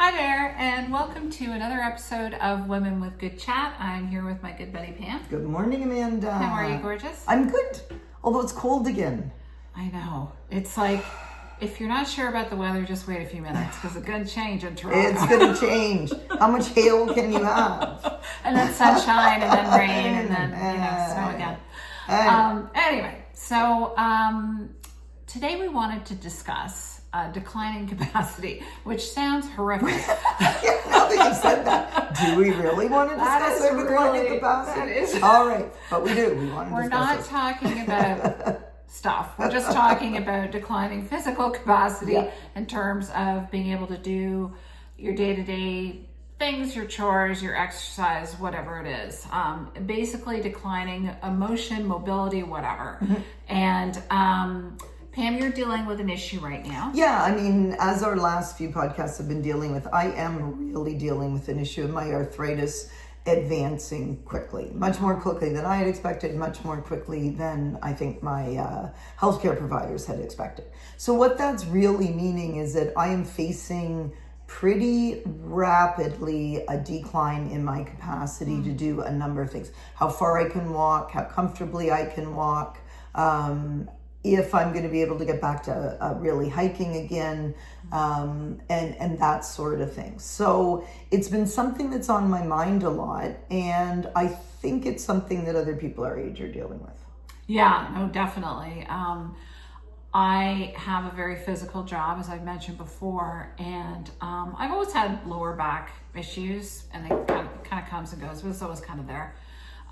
Hi there, and welcome to another episode of Women with Good Chat. I'm here with my good buddy Pam. Good morning, Amanda. How are you, gorgeous? I'm good, although it's cold again. I know. It's like, if you're not sure about the weather, just wait a few minutes, because it's going to change in Toronto. It's going to change. How much hail can you have? And then sunshine, and then rain, and then, snow again. Anyway, so today we wanted to discuss declining capacity, which sounds horrific. Yeah, now that you said that, do we really want to discuss our declining capacity? That is. All right, but we do. We want to We're discuss not it. talking about stuff. We're just talking about declining physical capacity in terms of being able to do your day-to-day things, your chores, your exercise, whatever it is. Basically declining emotion, mobility, whatever. Mm-hmm. And Pam, you're dealing with an issue right now. Yeah, I mean, as our last few podcasts have been dealing with, I am really dealing with an issue of my arthritis advancing quickly, much more quickly than I had expected, much more quickly than I think my healthcare providers had expected. So what that's really meaning is that I am facing pretty rapidly a decline in my capacity to do a number of things. How far I can walk, how comfortably I can walk, if I'm going to be able to get back to really hiking again, and that sort of thing. So it's been something that's on my mind a lot, and I think it's something that other people our age are dealing with. Yeah, no, definitely. I have a very physical job, as I've mentioned before, and I've always had lower back issues, and it kind of comes and goes, but it's always kind of there.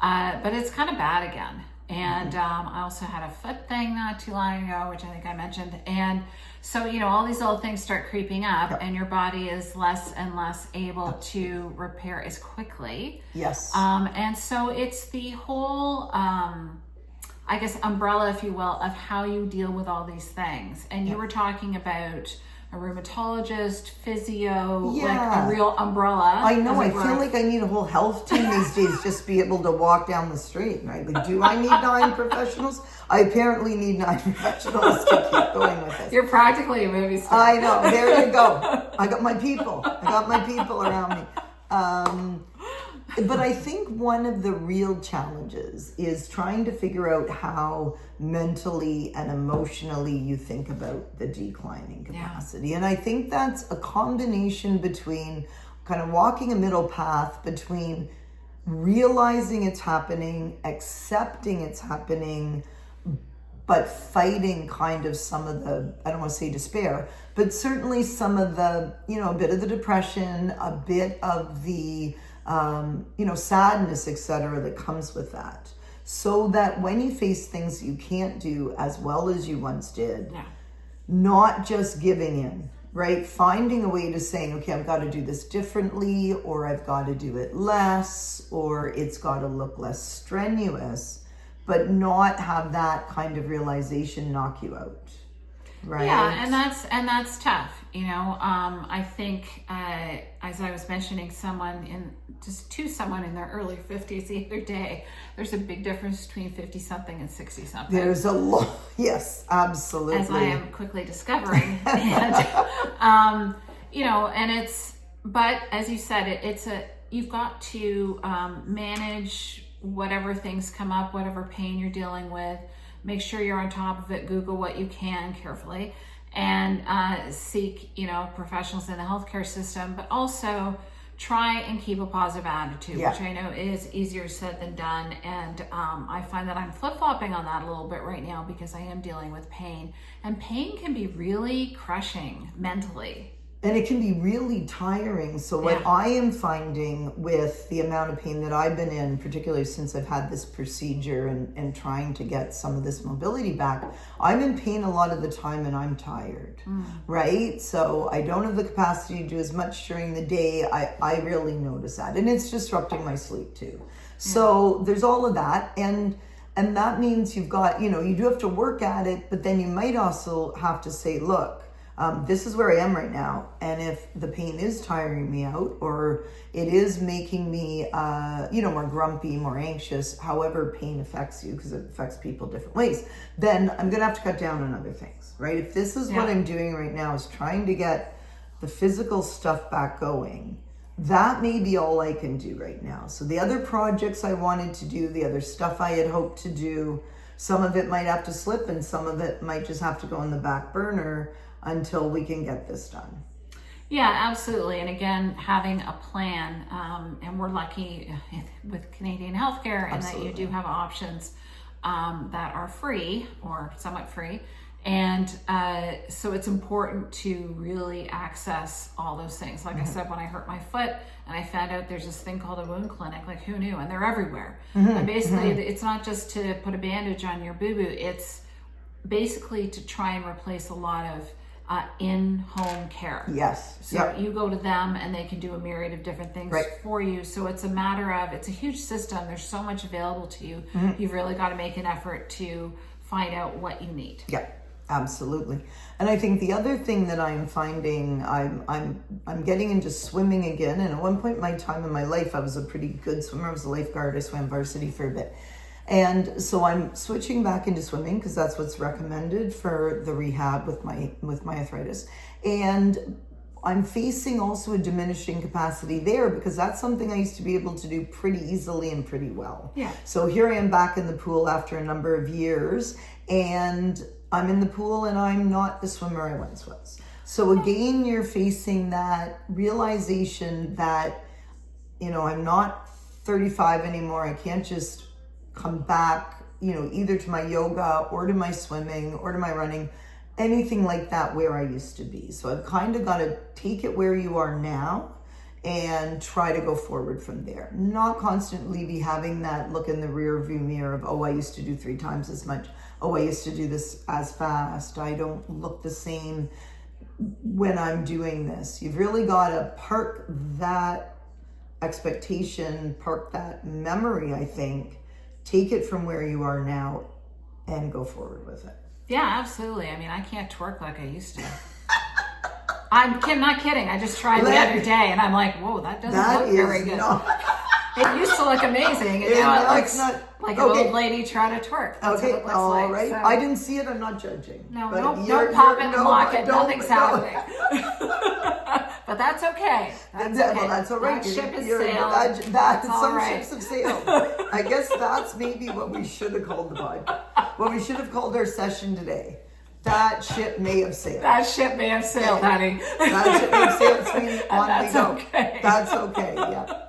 But it's kind of bad again. And I also had a foot thing not too long ago, which I think I mentioned. And so, all these little things start creeping up, and your body is less and less able to repair as quickly. Yes. And so it's the whole, I guess, umbrella, if you will, of how you deal with all these things. And you were talking about a rheumatologist, physio, like a real umbrella. I know. I feel like I need a whole health team these days just to be able to walk down the street, right? Like, do I need 9 professionals? I apparently need 9 professionals to keep going with this. You're practically a movie star. I know. There you go. I got my people. Around me. But I think one of the real challenges is trying to figure out how mentally and emotionally you think about the declining capacity. Yeah. And I think that's a combination between kind of walking a middle path between realizing it's happening, accepting it's happening, but fighting kind of some of the, I don't want to say despair, but certainly some of the, a bit of the depression, a bit of the sadness, etc., that comes with that. So that when you face things you can't do as well as you once did, not just giving in, right? Finding a way to saying, okay, I've got to do this differently, or I've got to do it less, or it's got to look less strenuous, but not have that kind of realization knock you out. Right. Yeah, and that's tough. I think as I was mentioning someone in their early 50s the other day, there's a big difference between 50 something and 60 something. There's a lot. Yes, absolutely. As I am quickly discovering, and but as you said, you've got to manage whatever things come up, whatever pain you're dealing with. Make sure you're on top of it. Google what you can carefully, and seek, professionals in the healthcare system. But also try and keep a positive attitude, which I know is easier said than done. And I find that I'm flip-flopping on that a little bit right now because I am dealing with pain, and pain can be really crushing mentally. And it can be really tiring. So what I am finding with the amount of pain that I've been in, particularly since I've had this procedure and trying to get some of this mobility back, I'm in pain a lot of the time and I'm tired, right? So I don't have the capacity to do as much during the day. I really notice that. And it's disrupting my sleep too. So there's all of that. And that means you've got, you do have to work at it, but then you might also have to say, look, this is where I am right now. And if the pain is tiring me out, or it is making me, more grumpy, more anxious, however pain affects you, because it affects people different ways, then I'm going to have to cut down on other things, right? If this is what I'm doing right now is trying to get the physical stuff back going, that may be all I can do right now. So the other projects I wanted to do, the other stuff I had hoped to do, some of it might have to slip and some of it might just have to go on the back burner until we can get this done. Yeah, absolutely. And again, having a plan, and we're lucky with Canadian healthcare and that you do have options that are free or somewhat free. And so it's important to really access all those things. Like I said, when I hurt my foot and I found out there's this thing called a wound clinic, like who knew? And they're everywhere. And basically it's not just to put a bandage on your boo-boo. It's basically to try and replace a lot of in-home care. Yes. So you go to them and they can do a myriad of different things for you. So it's a matter of, it's a huge system. There's so much available to you. You've really got to make an effort to find out what you need. Yeah. Absolutely. And I think the other thing that I'm finding, I'm getting into swimming again. And at one point in my time in my life, I was a pretty good swimmer. I was a lifeguard. I swam varsity for a bit. And so I'm switching back into swimming because that's what's recommended for the rehab with my arthritis. And I'm facing also a diminishing capacity there because that's something I used to be able to do pretty easily and pretty well. Yeah. So here I am back in the pool after a number of years, and I'm in the pool and I'm not the swimmer I once was. So again, you're facing that realization that, I'm not 35 anymore. I can't just come back, either to my yoga or to my swimming or to my running, anything like that where I used to be. So I've kind of got to take it where you are now and try to go forward from there. Not constantly be having that look in the rear view mirror of, I used to do 3 times as much. I used to do this as fast. I don't look the same when I'm doing this. You've really got to park that expectation, park that memory, I think, take it from where you are now and go forward with it. Yeah, absolutely. I mean, I can't twerk like I used to. I'm not kidding. I just tried the other day and I'm like, whoa, that doesn't look very good. It used to look amazing, and now it looks like an old lady trying to twerk. That's what it looks all like. right. So, I didn't see it. I'm not judging. No, don't pop it and lock it. Nothing's happening. But that's okay. That's okay. Well, that's all right. That ship has sailed. Some ships have sailed. I guess that's maybe what we should have called the podcast. What we should have called our session today. That ship may have sailed. That ship may have sailed, honey. That ship may have sailed, sweetie. On we go. Okay. That's okay. Yeah.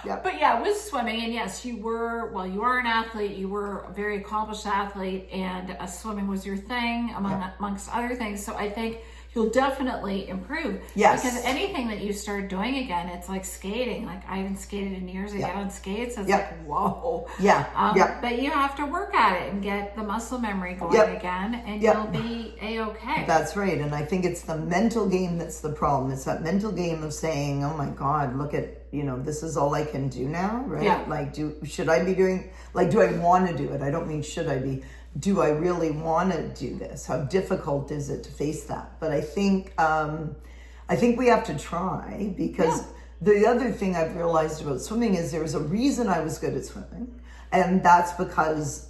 Yep. But yeah, with swimming, and yes, you are an athlete, you were a very accomplished athlete, and swimming was your thing, amongst other things. So I think you'll definitely improve. Yes. Because anything that you start doing again, it's like skating. Like I haven't skated in years. I get on skates, it's like, whoa. Yeah. But you have to work at it and get the muscle memory going again, and you'll be A-okay. That's right. And I think it's the mental game that's the problem. It's that mental game of saying, oh my God, look at, this is all I can do now, right? Yeah. Like, do I want to do it? I don't mean should I be. Do I really want to do this? How difficult is it to face that? But I think we have to try, because the other thing I've realized about swimming is there's a reason I was good at swimming. And that's because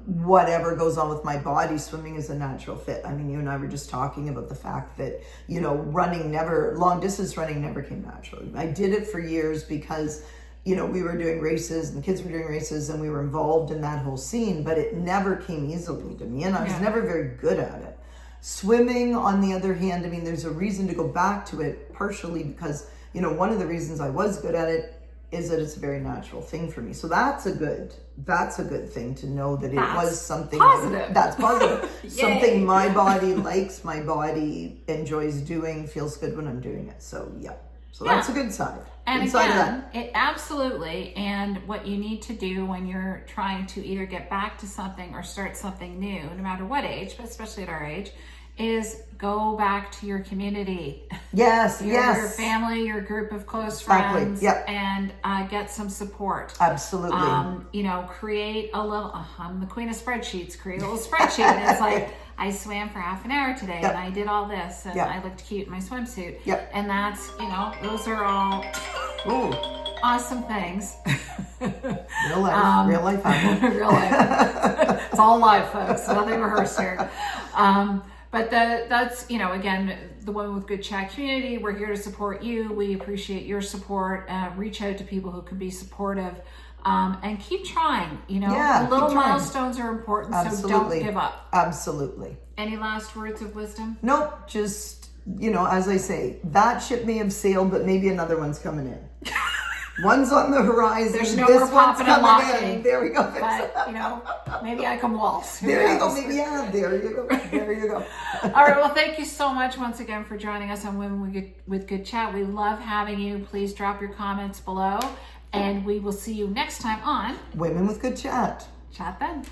whatever goes on with my body, swimming is a natural fit. I mean, you and I were just talking about the fact that, long distance running never came naturally. I did it for years because, we were doing races and the kids were doing races and we were involved in that whole scene, but it never came easily to me and I was never very good at it. Swimming, on the other hand, I mean, there's a reason to go back to it, partially because, one of the reasons I was good at it is that it's a very natural thing for me. So that's a good thing to know that was something positive. That's positive. Something my body likes, my body enjoys doing, feels good when I'm doing it. So So that's a good side. And Inside again, it absolutely. And what you need to do when you're trying to either get back to something or start something new, no matter what age, but especially at our age, is go back to your community. Yes, Your family, your group of close friends, and get some support. Absolutely. Create a little, I'm the queen of spreadsheets, create a little spreadsheet. And it's like, I swam for half an hour today and I did all this and I looked cute in my swimsuit. And that's, those are all awesome things. Real life. Real life. Real life. It's all live, folks. Nothing rehearsed here. But that's, you know, again, the Women with Good Chat community, we're here to support you. We appreciate your support. Reach out to people who can be supportive, and keep trying. You know, Yeah, little keep trying. milestones are important, Absolutely. so don't give up. Absolutely. Any last words of wisdom? Nope, just, you know, as I say, that ship may have sailed, but maybe another one's coming in. One's on the horizon. There's no this more one's popping and coming locking. in. There we go. But, you know, maybe I can waltz. Who There you go. knows? Maybe, yeah, there you go. There you go. All right. Well, thank you so much once again for joining us on Women with Good Chat. We love having you. Please drop your comments below, and we will see you next time on Women with Good Chat. Chat Then.